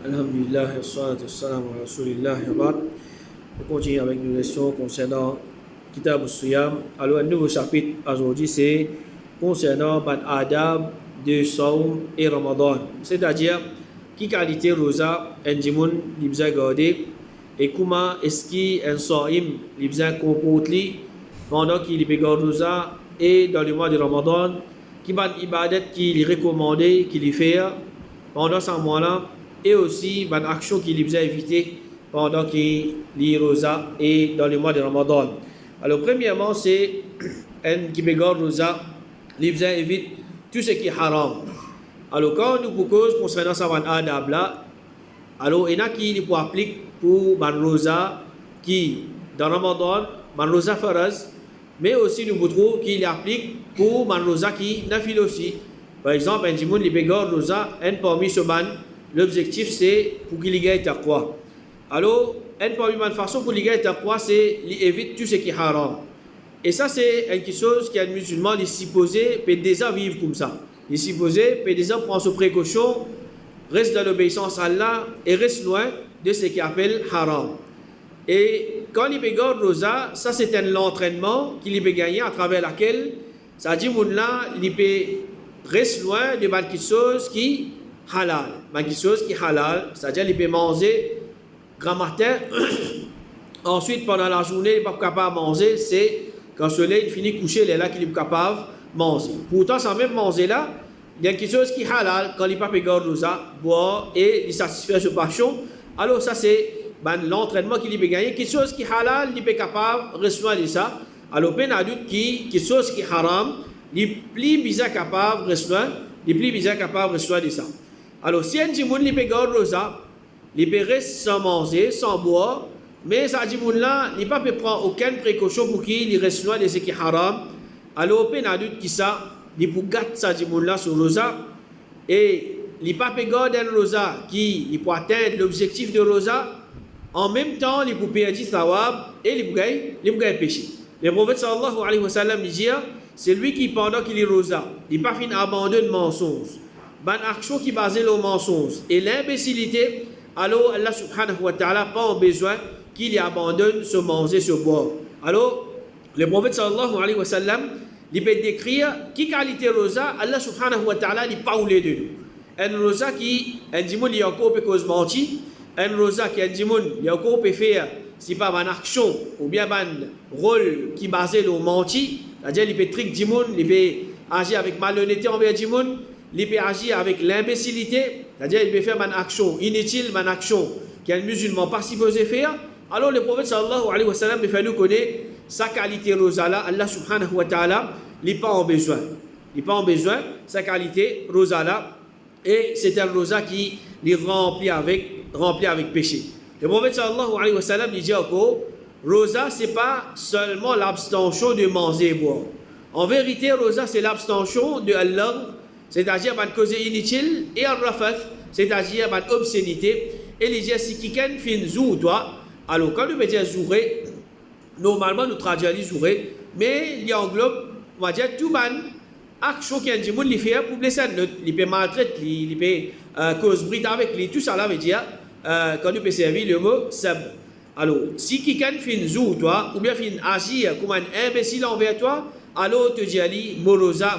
Alhamdulillah, wassalatu wassalamu ala rasulillah, wa ba'd. On continue avec nos leçons concernant Kitab al-Siyam. Alors, un nouveau chapitre aujourd'hui, c'est concernant Ban Adab de Saum et Ramadan. C'est-à-dire, qui qualité rosa, un dimoun, l'ibza gardé, et comment est-ce qu'un Saim, l'ibza comporte pendant qu'il est rosa et dans le mois de Ramadan, qui ban ibadat qu'il est recommandé, qu'il y fait pendant ce mois-là, et aussi ban action qu'il a éviter pendant qu'il est rosa et dans le mois de Ramadan. Alors premièrement, c'est un qui regarde rosa, il évite tout ce qui est haram. Alors quand nous proposons concernant ça ban adab là, alors il y en a qui pour appliquer pour ban rosa qui dans Ramadan, ban rosa faraz, mais aussi nous trouvons qu'il applique pour ban rosa qui nafil aussi. Par exemple, un jimoun li regarde rosa, un parmi ce ban. L'objectif c'est pour qu'il y ait taqwa. Alors, une parmi les façons pour qu'il y ait taqwa, c'est d'éviter tout ce qui est haram. Et ça, c'est quelque chose qu'un musulman est supposé peut déjà vivre comme ça. Il est supposé peut déjà prendre ses précautions, reste dans l'obéissance à Allah et reste loin de ce qu'il appelle haram. Et quand il regarde rosa, ça c'est un entraînement qu'il peut gagner à travers laquelle, ça dit là, il peut rester loin de quelque chose qui halal. Quelque chose qui est halal, c'est-à-dire qu'il peut manger grand matin, ensuite pendant la journée, il n'est pas capable de manger, c'est quand le soleil finit de coucher, il est là qu'il est capable de manger. Pourtant, sans même manger là, il y a quelque chose qui est halal, quand il n'est pas regarde ça, boire et il satisfait sa passion. Alors ça c'est l'entraînement qu'il peut gagner. Quelque chose qui est halal, il est capable de recevoir de ça. Alors, peine à doute quelque chose qui est haram, il est plus bizarre capable de recevoir, de ça. Alors, si un djimoun li peut garder ça, il peut rester sans manger, sans boire, mais ça djimoun là, il ne peut pas prendre aucune précaution pour qu'il reste loin de ce qui est haram. Alors, peine à doute qui ça, il peut garder ça djimoun là sur rosa, et il ne peut pas garder un rosa qui peut atteindre l'objectif de rosa, en même temps, il peut perdre thawab et il peut gagner péché. Le prophète sallallahu alayhi wa sallam dit, c'est lui qui, pendant qu'il est rosa, il n'a pas fini d'abandonner le mensonge. Ban action qui basée sur le mensonge et l'imbécilité, alors Allah subhanahu wa ta'ala pas besoin qu'il abandonne ce manger, ce boire. Alors, le prophète sallallahu alayhi wa sallam, il peut décrire qui qualité rosa, Allah subhanahu wa ta'ala il pas oulé de nous. Un rosa qui, un dimoun il y a encore peut cause menti, un rosa qui un dimoun il y a encore peut faire, si pas ban action ou bien ban rôle qui basé sur le menti, c'est-à-dire il peut trick dimoun, il peut agir avec malhonnêteté envers dimoun, il peut agir avec l'imbécilité, c'est-à-dire il peut faire une action inutile, une action qu'un musulman pas supposé faire. Alors le prophète sallallahu alayhi wa sallam il fait nous connaître sa qualité rosa là, Allah subhanahu wa ta'ala, il n'est pas en besoin. Il n'est pas en besoin, sa qualité rosa là, et c'est un rosa qui est rempli avec péché. Le prophète sallallahu alayhi wa sallam il dit encore, rosa c'est pas seulement l'abstention de manger et boire. En vérité, rosa c'est l'abstention de Allah, c'est-à-dire une cause inutile, et un rafath, c'est-à-dire une obscénité. Et les gens, si quelqu'un fait une zou, toi, alors quand nous mettons zouré, normalement nous traduisons zouré, mais il y a englobe, on va dire, tout man, action qui a dit, il fait pour blesser l'autre, il peut maltraiter, il peut cause bride avec lui, tout ça là veut dire, quand nous peut servir le mot sab. Alors, si quelqu'un fait une zou, toi, ou bien fait une agir comme un imbécile envers toi, alors tu dis, morosa.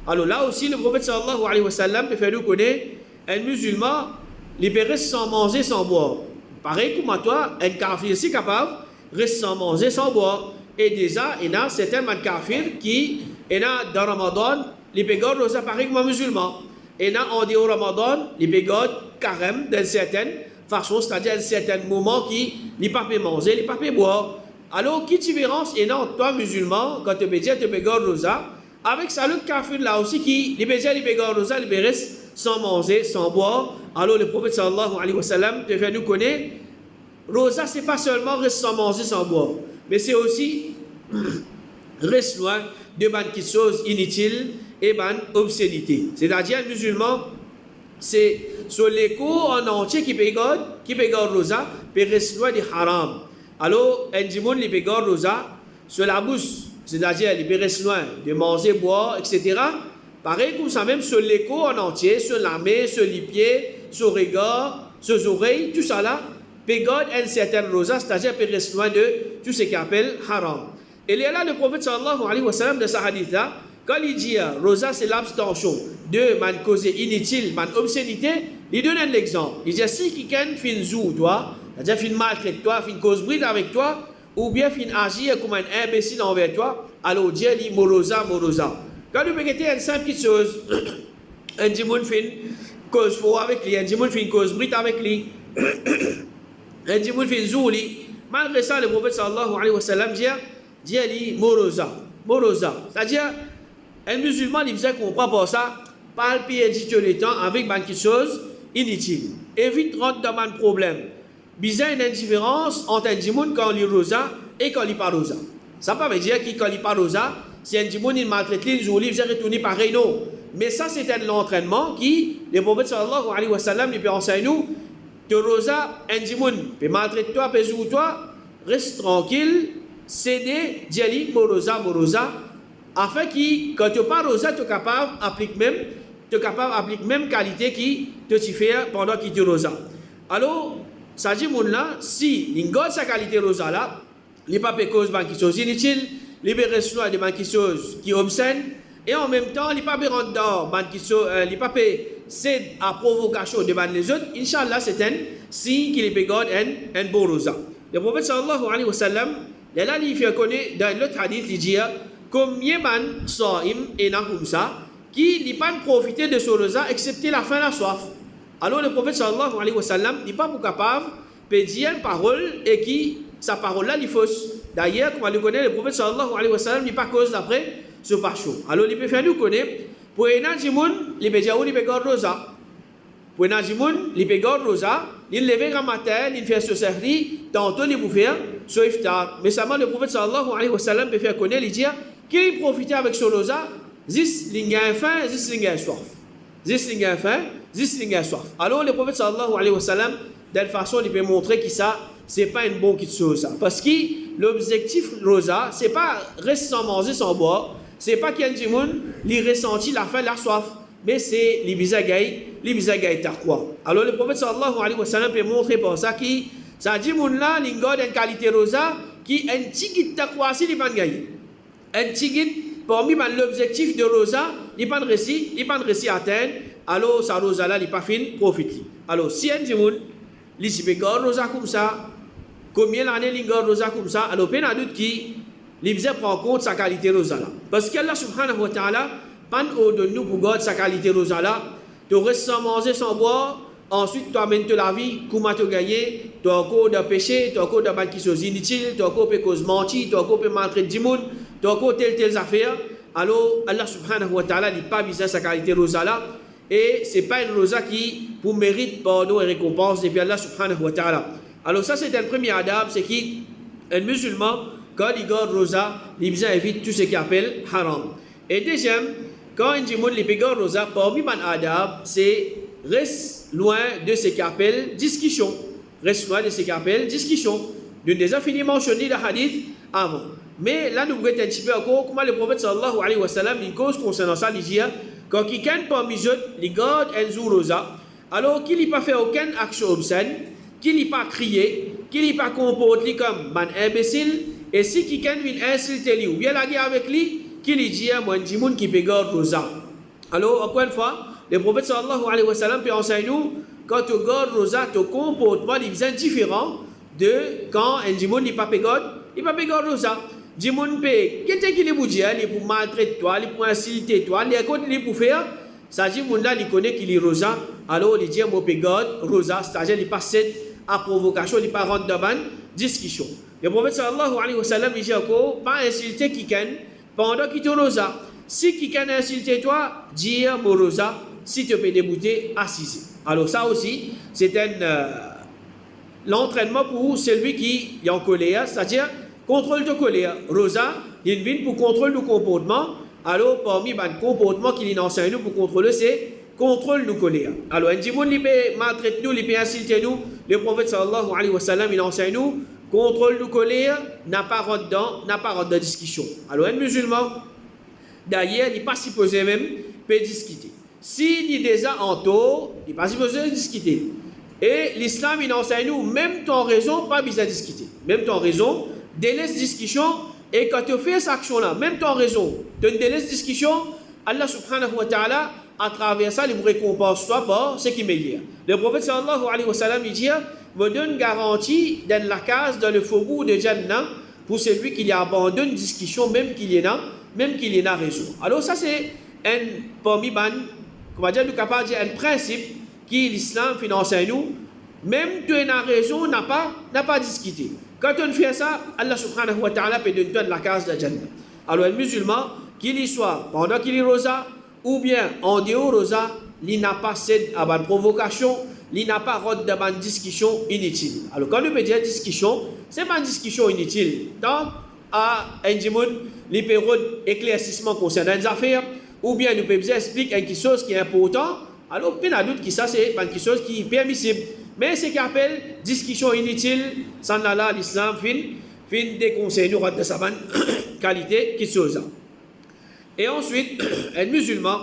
Alors là aussi, le prophète sallallahu alayhi wa sallam fait nous connaître un musulman libéré sans manger, sans boire. Pareil comme toi, un kafir si capable, reste sans manger, sans boire. Et déjà, il y a certains kafirs qui, dans Ramadan, les pégades rosa pareil comme un musulman. Et là, en dehors Ramadan, les pégades carême d'une certaine façon, c'est-à-dire un certain moment qui n'est pas peut manger, n'est pas peut boire. Alors, quelle différence il y a entre toi, musulman, quand tu pégades rosa, avec ça, le kafir là aussi qui libère rosa, libère sans manger, sans boire. Alors le prophète sallallahu alayhi wa sallam te fait nous connaître, rosa c'est pas seulement reste sans manger, sans boire, mais c'est aussi reste loin de bonnes choses inutiles et bonnes obscénités. C'est-à-dire un musulman, c'est sur l'écho en entier qui pégade rosa, peut rester loin du haram. Alors un djimoun qui pégade rosa sur la bouche, c'est-à-dire il peut rester loin de manger, boire, etc. Pareil comme ça même sur l'écho en entier, sur la main, sur les pieds, son regard, ses oreilles, tout ça là, peut garder une certaine rosa, c'est-à-dire peut rester loin de tout ce qu'on appelle haram. Et là, le prophète sallallahu alayhi wa sallam, de sa hadith là, quand il dit rosa, c'est l'abstention de man cause inutile, man obscénité, il donne un exemple. Il dit si quelqu'un fait zou toi, c'est-à-dire fait maltraite toi, fait cause bride avec toi, ou bien fait agir comme un imbécile envers toi, alors Dieu dit morosa, morosa. Quand vous regardez une simple petite chose, un djimoun fait une cause faux avec lui, un djimoun fait une cause bride avec lui, un djimoun fait une zou lui, malgré ça, le prophète sallallahu alayhi wa sallam dit morosa, morosa. C'est-à-dire, un musulman, il faisait comprendre pour ça, pas le perdre le temps avec quelque chose inutile. Évite de rentrer dans un problème. Bizarre une indifférence entre un djimoun quand il rosa et quand il pas rosa. Ça ne veut pas dire que quand il pas rosa, si un djimoun il maltraite les jours, il va retourner pareil, non. Mais ça, c'est un entraînement qui, le prophète sallallahu alayhi wa sallam, il peut enseigner nous, que rosa, un djimoun peut maltraiter toi, peut jouer toi, reste tranquille, céder, diali, morosa, morosa, afin que, quand tu pas rosa, tu es capable d'appliquer même qualité qui te fait pendant que tu es rosa. Alors, ça dit là, si il garde sa qualité rosa là, il n'y a pas de cause de choses inutiles, il n'y a pas de choses qui obscènes, et en même temps, il n'y a pas de rendre dans il n'y a pas de céder à provocation de les autres. Inch'Allah, c'est un signe qu'il peut garder un bon rosa. Le prophète sallallahu alayhi wa sallam, là, il fait connaître dans l'autre hadith, il dit combien de saïm et nahumsa qui n'ont pas profité de ce rosa excepté la faim et la soif. Alors le prophète sallallahu alayhi wa sallam n'est pas capable de dire une parole et qui sa parole là est fausse. D'ailleurs, comme on le connaît, le prophète sallallahu alayhi wa sallam n'est pas cause d'après ce pacho. Alors il peut faire nous connaître pour un jimoun, il peut dire il peut garder rosa. Pour un jimoun, il peut garder rosa, il lève le matin, il fait ce service, tantôt il peut faire ce iftar. Mais seulement le prophète sallallahu alayhi wa sallam peut faire connaître, il dit qu'il profite avec ce rosa, zis l'inga faim, zis l'inga soif. Zis l'inga faim, zis l'inga soif. Alors le prophète sallallahu alayhi wa sallam, d'une façon, il peut montrer que ça, c'est pas une bonne chose. Parce que l'objectif rosa, c'est pas rester sans manger, sans boire. C'est pas qu'il y a un djimoun, il ressentit la faim, la soif. Mais c'est les bizagaï taqwa. Alors le prophète sallallahu alayhi wa sallam peut montrer pour ça que ça djimoun là, il a une qualité rosa qui est un tigit taqwa, si il pas gagné. Un tigit, parmi l'objectif de rosa, il pas de réussi à atteindre. Alors sa rosa là, il pas fin profite. Alors si un djimoun, il se peut garder rosa comme ça, combien d'années il garde rosa comme ça, alors il y a doute qui il prend en compte sa qualité rosa là. Parce qu'Allah subhanahu wa ta'ala, pas de nous pour garder sa qualité rosa là, tu restes sans manger, sans boire, ensuite tu amènes la vie, comment tu gagnes, tu as encore de péché, tu as encore de mal qui sont inutiles, tu as encore de cause mentir, tu as encore de maltraiter du monde, tu as encore telle affaire. Alors Allah subhanahu wa ta'ala n'a pas besoin de sa qualité rosa là. Et ce n'est pas une rosa qui pour mérite pardon et récompense depuis Allah subhanahu wa ta'ala. Alors ça c'est un premier adab, c'est qu'un musulman, quand il garde rosa, il évite tout ce qu'il appelle haram. Et deuxième, quand un djimoun il garde rosa, parmi les adab, c'est reste loin de ce qu'il appelle discussion. Reste loin de ce qu'il appelle discussion. Nous avons déjà fini mentionné le hadith avant. Mais là, nous regardons un petit peu encore comment le prophète sallallahu alayhi wa sallam, il cause concernant ça, il dit quand quelqu'un parmi eux, il garde un jour rosa, alors qu'il n'a pas fait aucune action obscène, qu'il n'a pas crié, qu'il n'a pas comporté comme un imbécile, et si quelqu'un vient insulter lui ou bien la guerre avec lui, qu'il dit moi, un djimoun qui peut garder rosa. Alors, encore une fois, le prophète sallallahu alayhi wa sallam peut enseigner nous, quand tu gardes rosa, ton comportement est différent de quand un djimoun n'est pas garder rosa. Djimoun peut, qu'est-ce qu'il est pour dire, il est pour maltraiter toi, il est pour insulter toi, il est pour faire, ça djimoun là, il connaît qu'il est rosa, alors il dit moi, je peux garder rosa, c'est-à-dire il passe à provocation, il pas rentrer dans une discussion. Le prophète sallallahu alayhi wa sallam dit encore, pas insulter quelqu'un pendant qu'il est rosa. Si quelqu'un a insulté toi, dis mon rosa, si tu peux débouter, assise. Alors ça aussi, c'est l'entraînement pour celui qui est en colère, c'est-à-dire contrôle de colère. Rosa, il vient pour contrôler le comportement. Alors parmi les comportements qu'il enseigne nous pour contrôler, c'est contrôle de colère. Alors un djimoun il peut maltraiter nous, il peut insulter nous. Le prophète sallallahu alayhi wa sallam, il enseigne nous contrôle de colère, n'a pas rentre dans discussion. Alors un musulman, d'ailleurs, il n'est pas supposé même peut discuter. s'il est déjà en tort, il n'y a pas besoin de discuter. Et l'islam, il enseigne nous, même ton raison, pas besoin de discuter. Même ton raison, délaisse discussion, et quand tu fais cette action-là, même ton raison, tu délaisse discussion, Allah subhanahu wa ta'ala, à travers ça, il vous récompense toi par ce qui est meilleur. Le prophète sallallahu alayhi wa sallam, il dit, me donne garantie dans la case, dans le faubourg de Jannah, pour celui qui abandonne discussion, même qu'il y en a raison. Alors ça, c'est un parmi on va dire, nous capable de dire un principe qui l'islam finance à nous, même tu as raison, n'a pas discuté. Quand on fait ça, Allah subhanahu wa ta'ala peut donner la case de Jannah. Alors, un musulman, qu'il y soit pendant qu'il est rosa, ou bien en dehors rosa, il n'a pas cédé à une provocation, il n'a pas rodé à une discussion inutile. Alors, quand on peut dire discussion, ce n'est pas une discussion inutile. Donc, à un dimoun, il peut éclaircissement concernant les affaires, ou bien nous pouvons expliquer quelque chose qui est important. Alors, il y a doute que ça, c'est quelque chose qui est permissible. Mais ce qu'on appelle discussion inutile, sans là, l'islam fin déconseille nous de sa bonne qualité qui sont ça. Et ensuite, un musulman,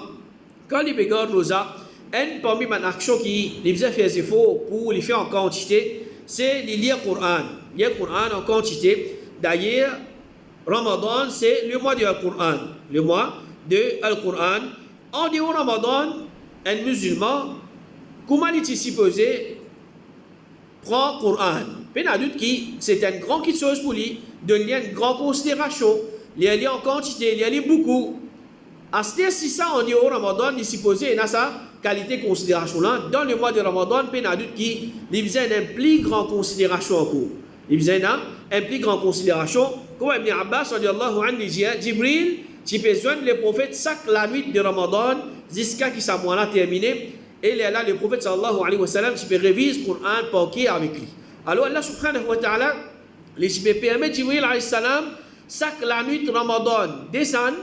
quand il regarde rosa, un parmi les actions qui les fait des efforts pour les faire en quantité, c'est de lire le Coran. Lire le Coran en quantité. D'ailleurs, Ramadan, c'est le mois du Coran. Le mois de Al-Quran. En dehors de Ramadan, un musulman, comment il est supposé prendre le Coran? Il y a doute que c'est une grande chose pour lui, de lire une grande considération, lire en quantité, lire beaucoup. À ce temps, si ça, en dehors de Ramadan, il est supposé avoir sa qualité de considération là. Dans le mois de Ramadan, il y a doute qu'il besoin d'une plus grande considération en cours. Il besoin d'une plus grande considération. Comme Ibn Abbas, dit, Jibril, tu peux joindre le prophète chaque la nuit de Ramadan jusqu'à ce que ce mois-là terminé. Et là, le prophète sallallahu alayhi wa sallam, tu peux réviser le Coran pour qui avec lui. Alors Allah subhanahu wa ta'ala, tu peux permettre Jibril alayhi salam, chaque la nuit de Ramadan, descendre,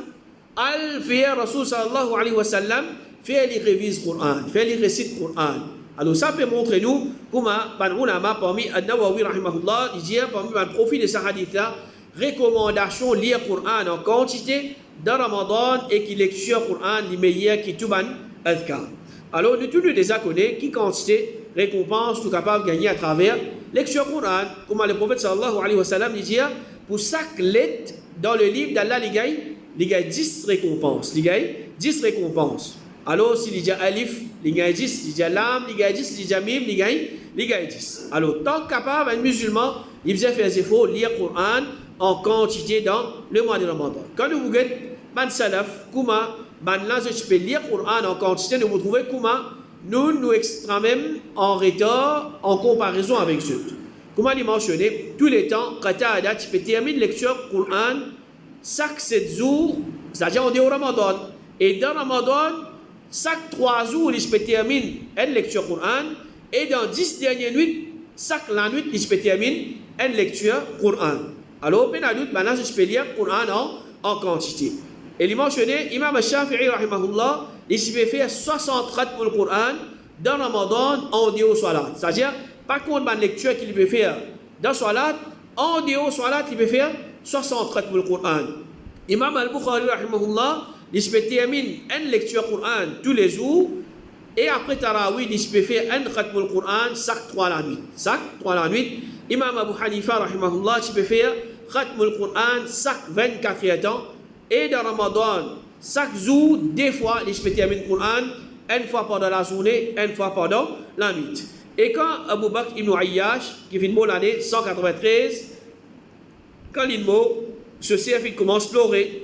al faire Rasul sallallahu alayhi wa sallam, faire les révises le Coran, faire les récits le Coran. Alors ça peut montrer nous comment, parmi An-Nawawi rahimahullah, il dit, parmi le profit de ce hadith-là, recommandation lire le Coran en quantité dans Ramadan et qui lecture le Coran les meilleurs qui tout ban adhkar. Alors nous tous nous déjà connaissons qui quantité récompense nous capable de gagner à travers lecture du Coran, comme le prophète sallallahu alayhi wa sallam dit, pour chaque lettre dans le livre d'Allah il y a 10 récompenses. Il y a 10 récompenses. Alors s'il y a alif, il y a 10, il y a lam, il y a 10, il y a mim, il y a 10. Alors tant capable un musulman, il faisait faire des efforts lire le Coran en quantité dans le mois de Ramadan. Quand nous regardons ban salaf, comment là je peux lire le Coran en quantité, nous trouvons comment nous extra même en retard en comparaison avec eux. Comment il mentionné tous les temps, Qatada, tu peux terminer la lecture du Coran chaque 7 jours, c'est-à-dire en dehors de Ramadan. Et dans Ramadan, chaque 3 jours, il peut terminer une lecture du Coran. Et dans 10 dernières nuits, chaque la nuit, il peut terminer une lecture du Coran. Alors, maintenant, je peux lire le Coran en quantité. Et il mentionné, Imam Shafi'i, rahimahullah, il peut faire 60 khatm pour le Coran dans Ramadan en dehors de Salat. C'est-à-dire, par contre, la lecture qu'il peut faire dans Salat, en dehors de Salat, il peut faire 60 khatm pour le Coran. Imam Al-Bukhari, rahimahullah, il peut terminer une lecture du Coran tous les jours. Et après Tarawih, il peut faire un khatm pour le Coran chaque 3 la nuit. Chaque 3 la nuit. Imam Abu Hanifa, rahimahullah, il peut faire khatm pour le Coran chaque 24 temps. Et dans Ramadan, chaque jour, 2 fois, il peut terminer le Coran, une fois pendant la journée, une fois pendant la nuit. Et quand Abu Bakr ibn Ayyash, qui vient de l'année 193, quand il ce chef il commence à pleurer,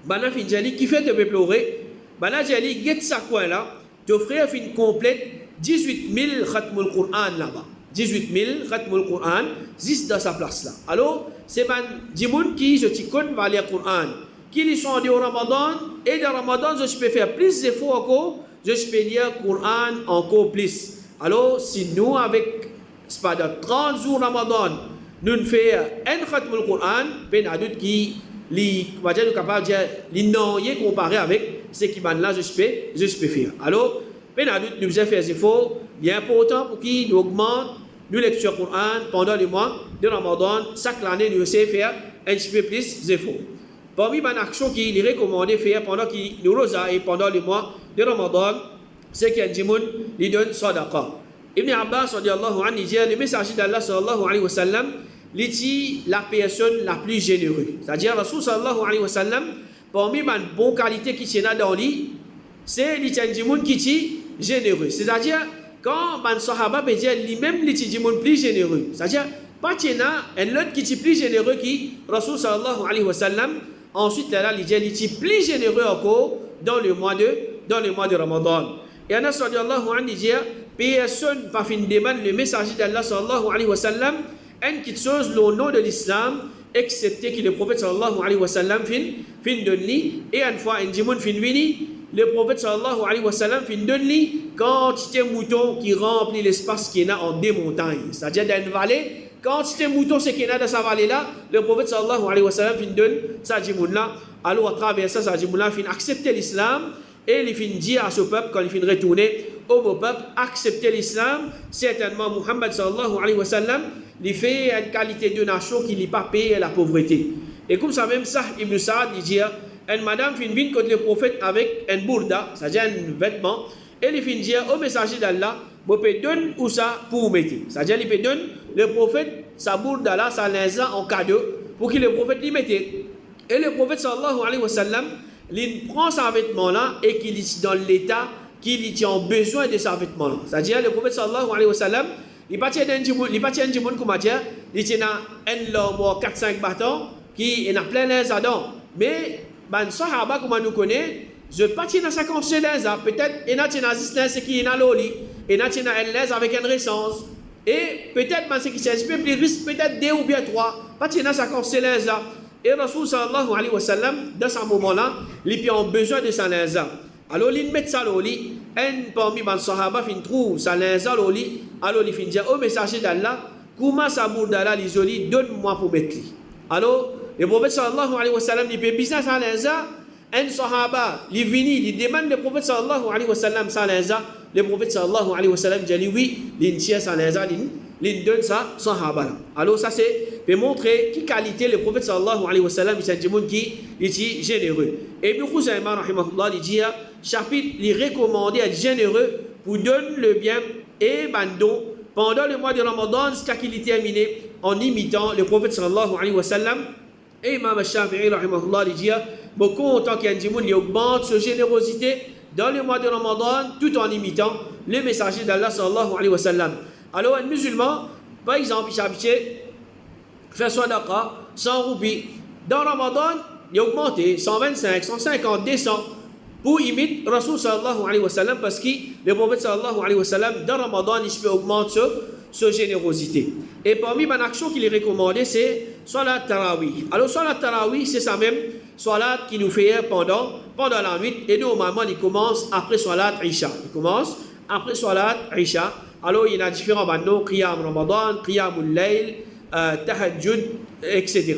Bana fin jali qui fait de pleurer, Bana jali get sa coin là, t'offrir fin complète 18 000 khatmul Qur'an là-bas. 18 000 khatmul Qur'an, juste dans sa place là. Alors, c'est man dimoun qui je t'y connais va lire le Qur'an, qui sont en Ramadan, et dans Ramadan, je peux faire plus d'efforts encore, je peux lire le Qur'an encore plus. Alors, si nous, avec, c'est pas dans 30 jours Ramadan, nous faisons un khatmul Qur'an, ben à doute qui on va dire nous capable de dire les noyés comparé avec ce qui va là je peux faire. Alors ben à doute nous faisons faire des efforts bien important pour qui nous augmente nous lecture Qur'an pendant les mois de Ramadan chaque année nous essayons faire un petit peu plus d'efforts. parmi les actions qu'il est recommandé de faire pendant qu'il nous rosa et pendant le mois de Ramadan, c'est qu'il y a des gens qui donnent sadaqa. Ibn Abbas radiyallahu anhu dit le messager d'Allah sallallahu alayhi wa sallam, il est la personne la plus généreuse. C'est-à-dire Rasul sallallahu alayhi wa sallam, parmi les bonnes qualités qui sont dans lui, c'est les gens qui sont généreux. C'est-à-dire quand les sahaba peut dire lui-même les gens plus généreux. C'est-à-dire pas qu'il y a un autre qui est plus généreux que Rasul sallallahu alayhi wa sallam. Ensuite là il est plus généreux encore dans le mois de Ramadan. Et Anas radiyallahu anhu dit personne pas fin demande le messager d'Allah sallallahu alayhi wa sallam une petite chose le nom de l'islam excepté que le prophète sallallahu alayhi wa sallam fin donne lui et une fois un djimoun fin vini le prophète sallallahu alayhi wa sallam fin donne lui quantité mouton qui remplit l'espace qu'il y a en des montagnes, c'est-à-dire dans une vallée quantité mouton c'est qu'il y a dans sa vallée là, le prophète sallallahu alayhi wa sallam fin donne sa djimoun là. Alors à travers ça sa djimoun là fin accepter l'islam et il fin dire à ce peuple quand il fin retourner au beau peuple accepter l'islam. Certainement Muhammad sallallahu alayhi wa sallam il fait une qualité de nation qui n'est pas payé la pauvreté. Et comme ça même ça Ibn Saad il dit une madame fin vient contre le prophète avec un bourda, c'est-à-dire un vêtement, et il fin dire au messager d'Allah vous pouvez donner ou ça pour mettre, c'est-à-dire il peut donner le prophète sa bourda là sa linza en cadeau pour que le prophète l'y mette. Et le prophète sallallahu alayhi wa sallam il prend sa vêtement là et qu'il est dans l'état qu'il a besoin de sa vêtement là, c'est-à-dire le prophète sallallahu alayhi wa sallam il pas tient un djimoun comme dire il tient un lomo 4-5 bâtons qui en a plein les dedans, mais ben sahaba comme nous connaît je pas tient dans 50 célèbres peut-être il a tient à 10 qui en a loli il a tient un les avec une récence et peut-être ben ce qui s'inspire plus risque peut-être 2 ou bien 3 pas tient dans 50 célèbres et Rasul sallallahu alayhi wa sallam dans ce moment là il a besoin de sa linza. Alors il met ça au lit, un parmi les sahaba fin trouve sa linza au lit, alors il fin dire au messager d'Allah comment ça bourdala l'isoli donne-moi pour mettre lui. Alors le prophète sallallahu alayhi wa sallam il fait business sa linza, un sahaba il vini il demande le prophète sallallahu alayhi wa sallam sa linza, le prophète sallallahu alayhi wa sallam dit oui il tient sa linza il donne ça sahaba. Alors ça c'est pour montrer quelle qualité le prophète sallallahu alayhi wa sallam il est un monde qui est généreux. Et Ibn Khuzayma rahimahullah il dit chapitre il recommande à être généreux pour donner le bien et bando pendant le mois de Ramadan jusqu'à qu'il est terminé en imitant le prophète sallallahu alayhi wa sallam. Et Imam Shafi'i rahimahullah il dit beaucoup en tant qu'un djimoun il augmente sa générosité dans le mois de Ramadan tout en imitant le messager d'Allah sallallahu alayhi wa sallam. Alors un musulman par exemple il s'habitué faire sadaqa 100 roupies dans Ramadan il a augmenté 125 150 200 pour imiter Rasul sallallahu alayhi wa sallam parce que le prophète sallallahu alayhi wa sallam dans Ramadan il peut augmenter sa générosité. Et parmi les actions qu'il est recommandé c'est salat tarawih. Alors salat tarawih c'est ça même salat qui nous fait pendant la nuit et normalement il commence après salat isha. Il commence après salat isha. Alors il y a différents bandeaux qiyam Ramadan, qiyamul layl, tahajjud etc.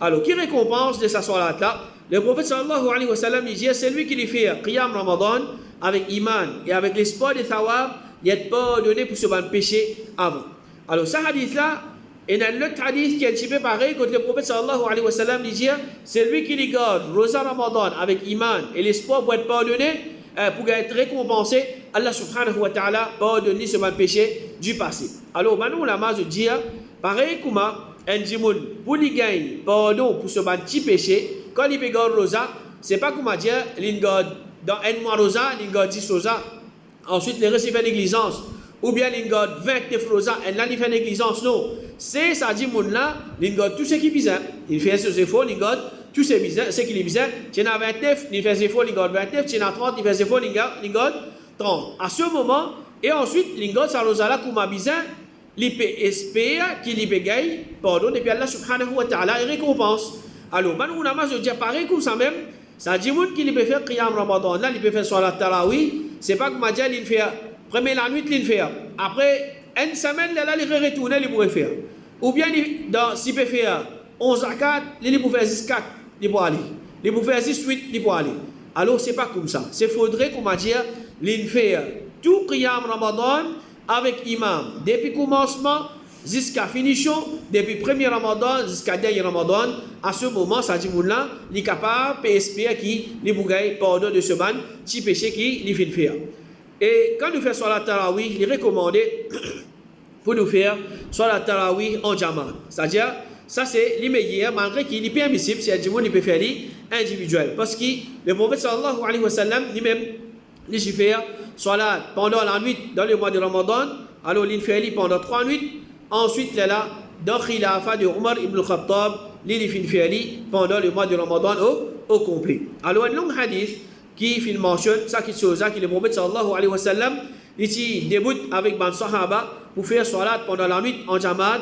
Alors qui récompense de sa salat là? Le prophète sallallahu alayhi wa sallam il dit c'est lui qui lui fait qiyam Ramadan avec iman et avec l'espoir de thawab il est pardonné pour ce bon péché avant. Alors ce hadith là et dans l'autre hadith qui est un petit peu pareil quand le prophète sallallahu alayhi wa sallam il dit c'est lui qui lui garde rosa Ramadan avec iman et l'espoir pour être pardonné pour être récompensé Allah subhanahu wa ta'ala pardonne ce bon péché du passé. Alors maintenant la masse dit pareil comme un djimoun pour lui gagner pardon pour ce bon petit péché quand il peut garder rosa c'est pas comme dire il garde dans un mois rosa il garde 10 rosa ensuite il reste fait négligence ou bien il garde 29 rosa et là il fait négligence non c'est ça djimoun là il garde tout ce qui est bizarre il fait ses efforts il garde tout ce qui est bizarre tu as 29 il fait ses efforts il garde 29 tu as 30 il fait ses efforts il garde 30 à ce moment et ensuite il garde sa rosa là comme bizarre il peut espérer qu'il peut gagner pardon et puis Allah subhanahu wa ta'ala il récompense. Alors man on a mas de dire pareil comme ça même ça dit monde qui peut faire qiyam Ramadan là il peut faire salat tarawih c'est pas comme dire il fait première la nuit il fait après une semaine là il retourner il pourrait faire ou bien dans s'il peut faire 11 zakat il peut faire 10 4 il peut aller il peut faire 10 8 il peut aller. Alors c'est pas comme ça c'est faudrait comme dire il fait tout qiyam Ramadan avec imam depuis commencement jusqu'à finition, depuis le premier Ramadan jusqu'à le dernier Ramadan, à ce moment, ça dit là, il est capable d'espérer qu'il y ait pardon de ce ban, petit péché qu'il fait faire. Et quand nous faisons la tarawih, il est recommandé pour nous faire soit la tarawih en jamaat. C'est-à-dire, ça c'est l'immédiat, malgré qu'il est permissible, si il peut faire individuel. Parce que le prophète sallallahu alayhi wa sallam, lui-même, il fait soit pendant la nuit, dans le mois de Ramadan, alors il fait pendant 3 nuits. Ensuite, il est là, dans Khilafa de Omar ibn Khattab, il fait pendant le mois de Ramadan au complet. Alors, un long hadith qui mentionne ça qui chose qui le prophète sallallahu alayhi wa sallam, il débute avec ban sahaba pour faire salat pendant la nuit en jamaat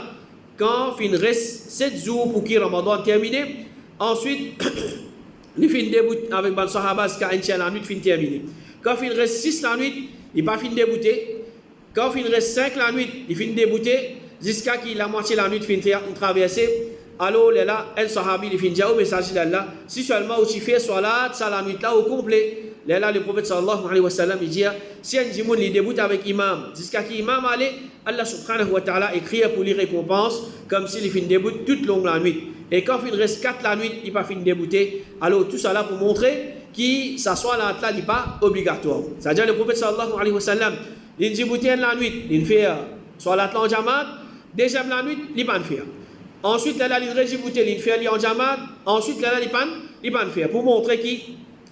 quand il reste 7 jours pour que Ramadan terminé. Ensuite, il débute avec ban sahaba jusqu'à la nuit fin terminée. Quand il reste 6 la nuit, il pas fin débuter. Quand il reste 5 la nuit, il fin débuter jusqu'à qu'il la moitié la nuit fin traverser. Alors là, un sahabi il finit au message d'Allah, si seulement tu fais salat, ça la nuit là au complet. Là, le prophète sallallahu alayhi wa sallam il dit, si un djimoun il débute avec imam, jusqu'à qu'imam allait, Allah subhanahu wa ta'ala écrit pour lui récompense, comme s'il finit débute toute longue la nuit. Et quand il reste 4 la nuit, il pas fini débuter. Alors tout ça là pour montrer que ça soit là n'est pas obligatoire. C'est-à-dire le prophète sallallahu alayhi wa sallam, il débute la nuit, il fait salat en jamaat, deuxième la nuit, il pas faire. Ensuite, là, il réjibouté, il fait en jamaat. Ensuite, là, il pas faire. Pour montrer que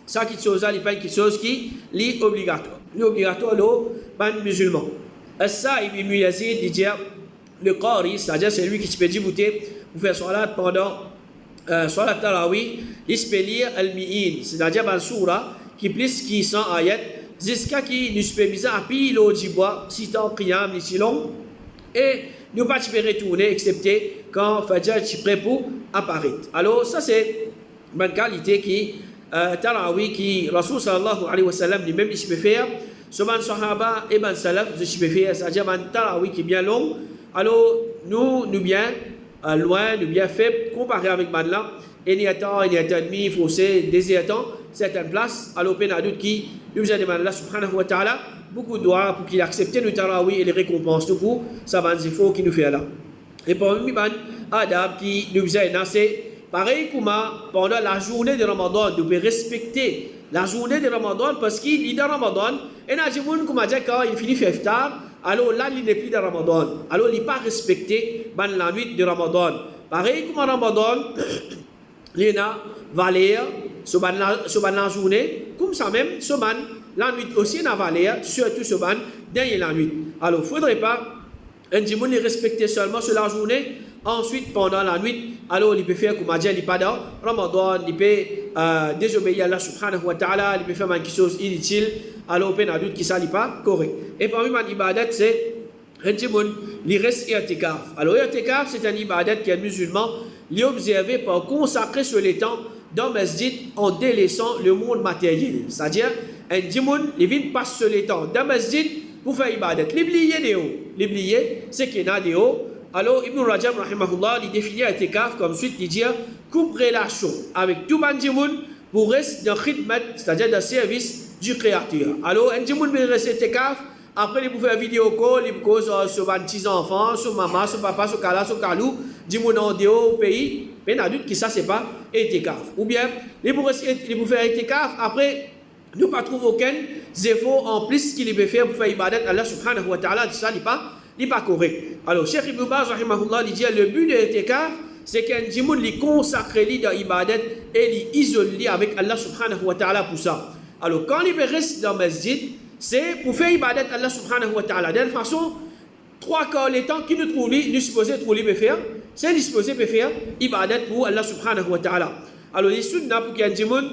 ça qui chose, il pas quelque chose qui est obligatoire. L'obligatoire, le musulman. Ça, Ibn Yazid, il dit, le Qari, c'est-à-dire c'est lui qui peut débouter pour faire salat pendant salat tarawih, il peut lire al-mi'in, c'est-à-dire un surah qui plus qui 100 ayat, jusqu'à qui nous peut miser à pile au jibois, si tant qiyam, si long, et nous pas retourner, excepté quand Fajr est prêt pour apparaître. Alors, ça, c'est une qualité qui, Tarawih, qui Rasul sallallahu alayhi wa sallam, lui-même, il peut faire. Ce ban Sahaba et ban Salaf, je peux faire, c'est-à-dire un Tarawih qui est bien long. Alors, nous bien loin, nous bien faibles, comparé avec ban là, et il y a temps et demi, faussé, désertant, certaines places, alors, peine à doute qui, nous a demandé Allah subhanahu wa ta'ala, beaucoup de doigts pour qu'il accepte le tarawih et les récompenses tout pour ça va nous faut qu'il nous fait là. Et parmi les adab qui nous a c'est pareil comme pendant la journée de Ramadan, nous devons respecter la journée de Ramadan parce qu'il est dans Ramadan et n'a jamais comme a dit quand il finit faire iftar, alors là il n'est plus dans Ramadan. Alors il n'est pas respecté la nuit de Ramadan. Pareil comme Ramadan, il y a valeur sur la journée, comme ça même, sur la nuit aussi n'a valeur, surtout ce ban, derrière la nuit. Alors, il ne faudrait pas un djimoun les respecter seulement sur la journée, ensuite pendant la nuit, alors il peut faire comme Adja, il peut dans Ramadan, il peut désobéir à Allah subhanahu wa ta'ala, il peut faire quelque chose inutile, alors il peut n'a doute qui ça n'est pas correct. Et parmi les ibadat, c'est un djimoun, il reste i'tikaf. Alors, i'tikaf, c'est un ibadat qui est musulman, il est observé par consacrer sur les temps dans le masjid en délaissant le monde matériel. C'est-à-dire, un djimoun, il vient passer le temps dans le masjid pour faire ibadat. L'oublier, c'est qu'il y a des hauts. Alors, Ibn Rajab, rahimahullah, il définit i'tikaf comme suite, il dit, coupe relation avec tout le djimoun pour rester dans le khidmat, c'est-à-dire dans le service du créateur. Alors, un djimoun vient rester i'tikaf, après il peut faire vidéo call, il peut sur 26 enfants, sur maman, sur papa, sur kala, sur kalou, djimoun en dehors au pays. Mais adulte qui ça c'est pas i'tikaf. Ou bien les pour faire i'tikaf après nous pas trouver aucun effort en plus qu'il peut faire pour faire ibadat Allah subhanahu wa ta'ala, ça n'est pas correct. Alors Cheikh Ibn Baz rahimahullah dit le but de i'tikaf c'est qu'un djimoun li consacre li dans ibadat et li isole li avec Allah subhanahu wa ta'ala pour ça. Alors quand il reste dans masjid, c'est pour faire ibadat Allah subhanahu wa ta'ala. De toute façon, 3 quarts les temps qui nous trouvent li, nous supposons trouver li faire. C'est disposé de faire ibadat pour Allah subhanahu wa ta'ala. Alors, les sunna pour qu'il y ait un djimoun,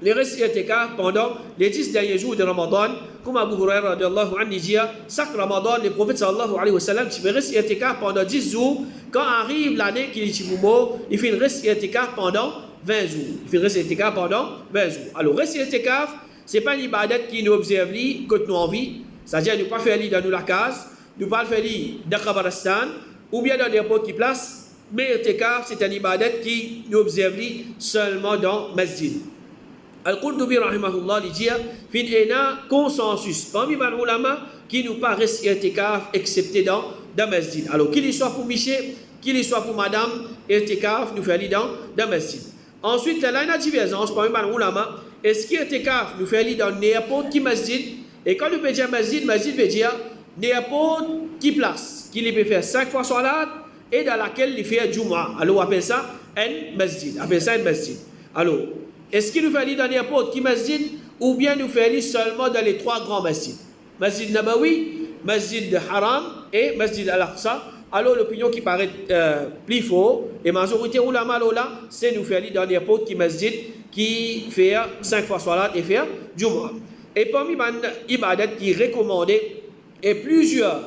les restes i'tikaf pendant les 10 derniers jours de Ramadan, comme Abu Hurairah radiallahu anhu dit, chaque Ramadan, le prophète sallallahu alayhi wa sallam, il reste i'tikaf pendant 10 jours. Quand arrive l'année qu'il est mort, il fait une reste i'tikaf pendant 20 jours. Il fait une reste i'tikaf pendant 20 jours. Alors, reste i'tikaf, ce n'est pas une ibadat qui nous observe, que nous envie. C'est-à-dire, nous ne pas faire dans la case, nous ne pas faire dans Khabaristan, ou bien dans n'importe quelle place. Mais i'tikaf, c'est un ibadat qui nous observe seulement dans masjid. Al-Qurtubi rahimahullah dit fin ena consensus parmi les ulama qui nous paraissent i'tikaf excepté dans dans masjid. Alors qu'il y soit pour monsieur, qu'il y soit pour madame, itikaf nous fait dans masjid. Ensuite, là, il y a une divergence parmi les ulama. Est-ce que itikaf nous fait dans n'importe qui masjid? Et quand nous peut dire masjid, masjid veut dire n'importe qui place, qu'il peut faire 5 fois salat et dans laquelle il fait Jumu'ah. Alors on appelle ça un masjid. Alors, est-ce qu'il nous fait dans n'importe qui masjid ou bien nous fait seulement dans les 3 grands masjids? Masjid Nabawi, Masjid Haram et Masjid Al-Aqsa. Alors l'opinion qui paraît plus fort, et majorité ulama là, c'est nous faire dans n'importe qui masjid qui fait 5 fois salat et faire Jumu'ah. Et parmi les ibadat qui est recommandé, et plusieurs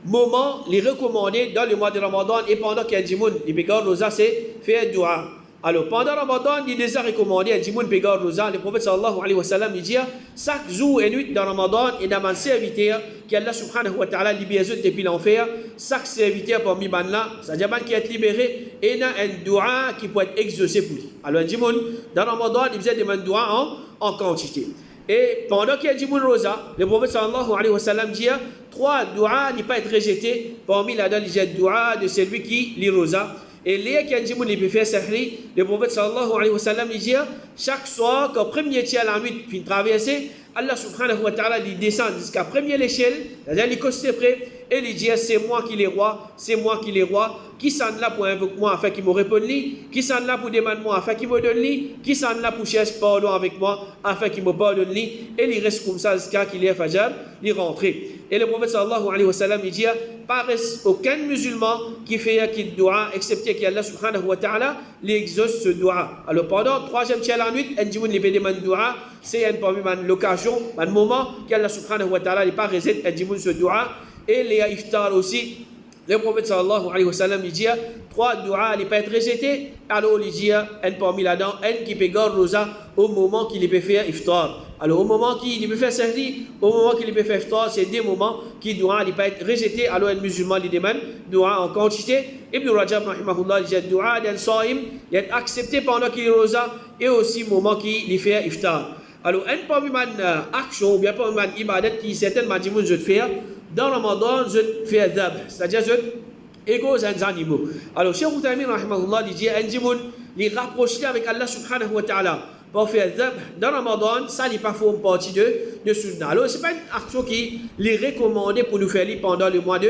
moments les recommandés dans le mois de Ramadan et pendant qu'il y a du monde, les pégards rosa, c'est faire dua. Alors pendant Ramadan, il est déjà recommandé à du monde pégards rosa. Le prophète sallallahu alayhi wa sallam dit chaque jour et nuit dans Ramadan, il y a un serviteur qui Allah subhanahu wa ta'ala libère depuis l'enfer. Chaque serviteur parmi les là, c'est-à-dire qui est libéré, et il y a un dua qui peut être exaucé pour lui. Alors du monde dans Ramadan, il faisait des dua en quantité. Et pendant qu'il y a du rosa, le prophète sallallahu alayhi wa sallam dit 3 doigts ne pas être rejetés. Parmi la il y a doigt de celui qui lit rosa. Et les qui a du monde peut faire sahri, le prophète sallallahu alayhi wa sallam dit chaque soir, quand premier tiers la nuit fin traverser, Allah subhanahu wa ta'ala il descend jusqu'à première échelle, c'est-à-dire il coste près, et il dit c'est moi qui les roi, c'est moi qui les roi. Qui s'en là pour invoquer moi afin qu'il me réponde lui? Qui s'en là pour demander moi afin qu'il me donne lui? Qui s'en là pour chercher pardon avec moi afin qu'il me pardonne lui? Et il reste comme ça jusqu'à qu'il est fajr, il rentre. Et le prophète sallallahu alayhi wa sallam il dit pas aucun musulman qui fait un doua excepté qu'Allah subhanahu wa ta'ala l'exauce ce doua. Alors pendant 3e tiers la nuit, un djimoun les fait demander doua, c'est une l'occasion, un moment qu'Allah subhanahu wa ta'ala n'est pas réservé un djimoun ce doua. Et les iftar aussi. Le prophète sallallahu alayhi wa sallam il dit 3 doigts ne peuvent être rejetés. Alors il dit un parmi là-dedans, un qui peut garder rosa au moment qu'il peut faire iftar. Alors au moment qu'il peut faire sahri, au moment qu'il peut faire iftar, c'est des moments qui doivent pas être rejetés. Alors un musulman lui demande doigt en quantité. Ibn Rajab rahimahullah il dit doigt d'un saïm, il est accepté pendant qu'il est rosa et aussi au moment qu'il fait iftar. Alors un parmi les actions ou bien parmi les ibadat qui certainement je faire dans Ramadan, je fais dhab, c'est-à-dire je égo aux animaux. Alors, Cheikh Uthaymin, rahimahullah, il dit un djimoun, il rapproche avec Allah subhanahu wa ta'ala pour faire dhab dans Ramadan, ça n'est pas fait partie de sunnah. Alors, ce n'est pas une action qui est recommandée pour nous faire pendant le mois de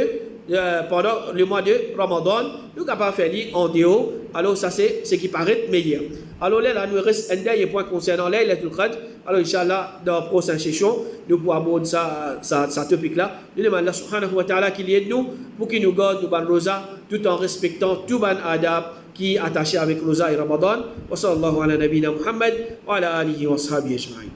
Ramadan. Nous ne pouvons pas faire en dehors. Alors, ça c'est ce qui paraît meilleur. Alors là, nous reste un dernier point concernant Laylatul Qadr. Alors, Inch'Allah, dans la prochaine session, nous pourrons aborder ça topic-là. Nous demandons Allah subhanahu wa ta'ala qu'il aide nous pour qu'il nous garde nous ban rosa tout en respectant tout ban adab qui est attaché avec rosa et Ramadan. Wa sallallahu ala nabina Muhammad wa ala alihi wa sahbihi ajma'in.